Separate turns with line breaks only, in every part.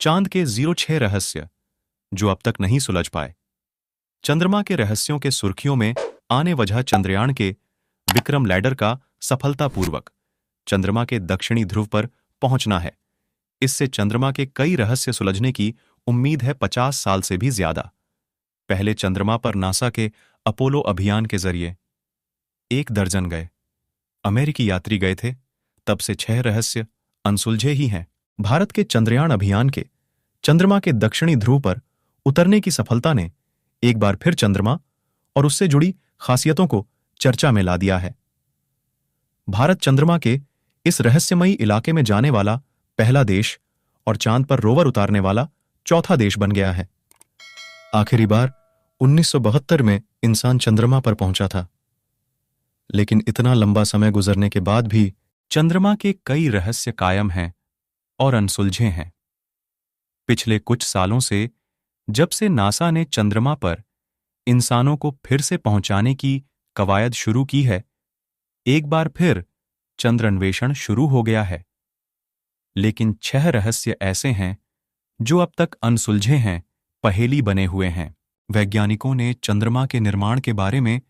चांद के 06 रहस्य जो अब तक नहीं सुलझ पाए। चंद्रमा के रहस्यों के सुर्खियों में आने वजह चंद्रयान के विक्रम लैंडर का सफलतापूर्वक चंद्रमा के दक्षिणी ध्रुव पर पहुंचना है। इससे चंद्रमा के कई रहस्य सुलझने की उम्मीद है 50 साल से भी ज्यादा। पहले चंद्रमा पर नासा के अपोलो अभियान के जरिए 1 दर्जन गए अमेरिकी यात्री गए थे, तब से 6 रहस्य अनसुलझे ही हैं। भारत के चंद्रयान अभियान के चंद्रमा के दक्षिणी ध्रुव पर उतरने की सफलता ने एक बार फिर चंद्रमा और उससे जुड़ी खासियतों को चर्चा में ला दिया है। भारत चंद्रमा के इस रहस्यमयी इलाके में जाने वाला पहला देश और चांद पर रोवर उतारने वाला चौथा देश बन गया है। आखिरी बार 1972 में इंसान चंद्रमा पर पहुंचा था, लेकिन इतना लंबा समय गुजरने के बाद भी चंद्रमा के कई रहस्य कायम हैं और अनसुलझे हैं। पिछले कुछ सालों से जब से नासा ने चंद्रमा पर इंसानों को फिर से पहुंचाने की कवायद शुरू की है, एक बार फिर चंद्र अन्वेषण शुरू हो गया है। लेकिन 6 रहस्य ऐसे हैं जो अब तक अनसुलझे हैं, पहेली बने हुए हैं। वैज्ञानिकों ने चंद्रमा के निर्माण के बारे में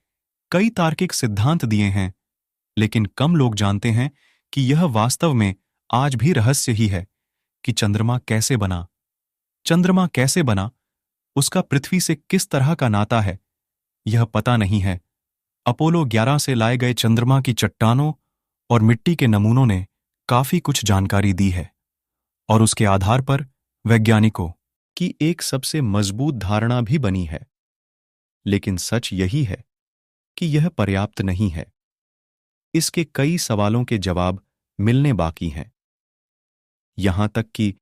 कई तार्किक सिद्धांत दिए हैं, लेकिन कम लोग जानते हैं कि यह वास्तव में आज भी रहस्य ही है कि चंद्रमा कैसे बना। चंद्रमा कैसे बना, उसका पृथ्वी से किस तरह का नाता है, यह पता नहीं है। अपोलो 11 से लाए गए चंद्रमा की चट्टानों और मिट्टी के नमूनों ने काफी कुछ जानकारी दी है, और उसके आधार पर वैज्ञानिकों की एक सबसे मजबूत धारणा भी बनी है। लेकिन सच यही है कि यह पर्याप्त नहीं है। इसके कई सवालों के जवाब मिलने बाकी हैं। यहां तक कि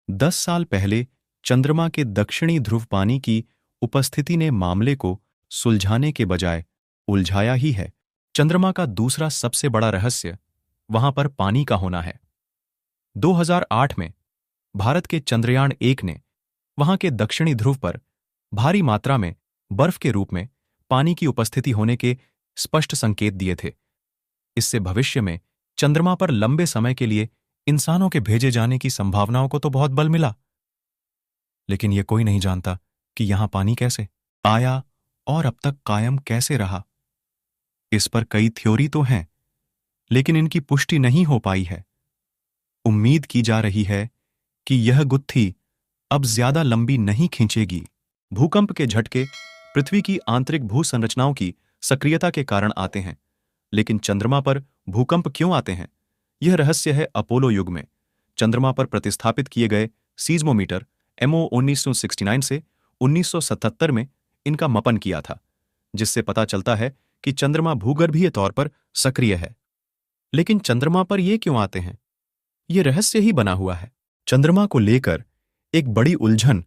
10 साल पहले चंद्रमा के दक्षिणी ध्रुव पानी की उपस्थिति ने मामले को सुलझाने के बजाय उलझाया ही है। चंद्रमा का दूसरा सबसे बड़ा रहस्य वहां पर पानी का होना है। 2008 में भारत के चंद्रयान 1 ने वहां के दक्षिणी ध्रुव पर भारी मात्रा में बर्फ के रूप में पानी की उपस्थिति होने के स्पष्ट संकेत दिए थे। इससे भविष्य में चंद्रमा पर लंबे समय के लिए इंसानों के भेजे जाने की संभावनाओं को तो बहुत बल मिला। लेकिन यह कोई नहीं जानता कि यहां पानी कैसे आया और अब तक कायम कैसे रहा। इस पर कई थ्योरी तो हैं, लेकिन इनकी पुष्टि नहीं हो पाई है। उम्मीद की जा रही है कि यह गुत्थी अब ज्यादा लंबी नहीं खींचेगी। भूकंप के झटके पृथ्वी की आंतरिक भूसंरचनाओं की सक्रियता के कारण आते हैं, लेकिन चंद्रमा पर भूकंप क्यों आते हैं, यह रहस्य है। अपोलो युग में चंद्रमा पर प्रतिस्थापित किए गए सीज़्मोमीटर MO 1969 से 1977 में इनका मपन किया था, जिससे पता चलता है कि चंद्रमा भूगर्भीय तौर पर सक्रिय है। लेकिन चंद्रमा पर ये क्यों आते हैं, यह रहस्य ही बना हुआ है। चंद्रमा को लेकर एक बड़ी उलझन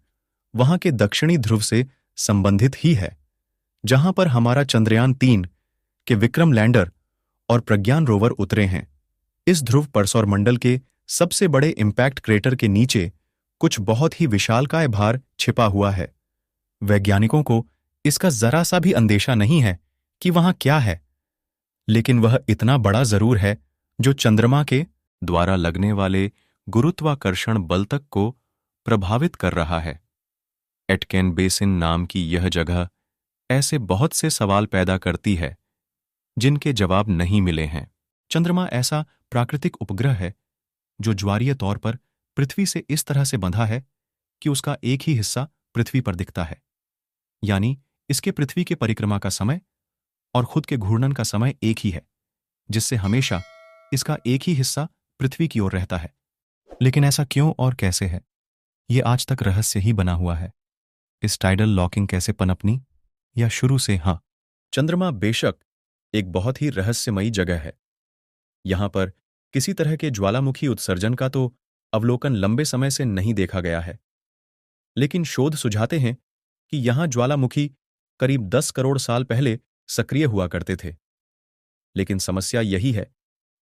वहां के दक्षिणी ध्रुव से संबंधित ही है, जहां पर हमारा चंद्रयान 3 के विक्रम लैंडर और प्रज्ञान रोवर उतरे हैं। इस ध्रुव पर सौरमंडल के सबसे बड़े इंपैक्ट क्रेटर के नीचे कुछ बहुत ही विशालकाय भार छिपा हुआ है। वैज्ञानिकों को इसका जरा सा भी अंदेशा नहीं है कि वहां क्या है, लेकिन वह इतना बड़ा जरूर है जो चंद्रमा के द्वारा लगने वाले गुरुत्वाकर्षण बल तक को प्रभावित कर रहा है। एटकेन बेसिन नाम की यह जगह ऐसे बहुत से सवाल पैदा करती है जिनके जवाब नहीं मिले हैं। चंद्रमा ऐसा प्राकृतिक उपग्रह है जो ज्वारीय तौर पर पृथ्वी से इस तरह से बंधा है कि उसका एक ही हिस्सा पृथ्वी पर दिखता है, यानी इसके पृथ्वी के परिक्रमा का समय और खुद के घूर्णन का समय एक ही है, जिससे हमेशा इसका एक ही हिस्सा पृथ्वी की ओर रहता है। लेकिन ऐसा क्यों और कैसे है, यह आज तक रहस्य ही बना हुआ है। इस टाइडल लॉकिंग कैसे पनपनी, या शुरू से हां। चंद्रमा बेशक एक बहुत ही रहस्यमयी जगह है। यहां पर किसी तरह के ज्वालामुखी उत्सर्जन का तो अवलोकन लंबे समय से नहीं देखा गया है, लेकिन शोध सुझाते हैं कि यहां ज्वालामुखी करीब 10 करोड़ साल पहले सक्रिय हुआ करते थे। लेकिन समस्या यही है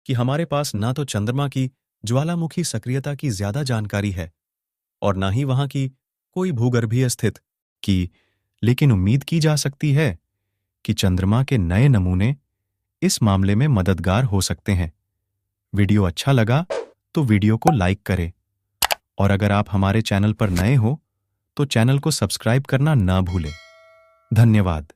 कि हमारे पास ना तो चंद्रमा की ज्वालामुखी सक्रियता की ज्यादा जानकारी है और ना ही वहां की कोई भूगर्भीय स्थित की, लेकिन उम्मीद की जा सकती है कि चंद्रमा के नए नमूने इस मामले में मददगार हो सकते हैं। वीडियो अच्छा लगा तो वीडियो को लाइक करें और अगर आप हमारे चैनल पर नए हो तो चैनल को सब्सक्राइब करना ना भूलें। धन्यवाद।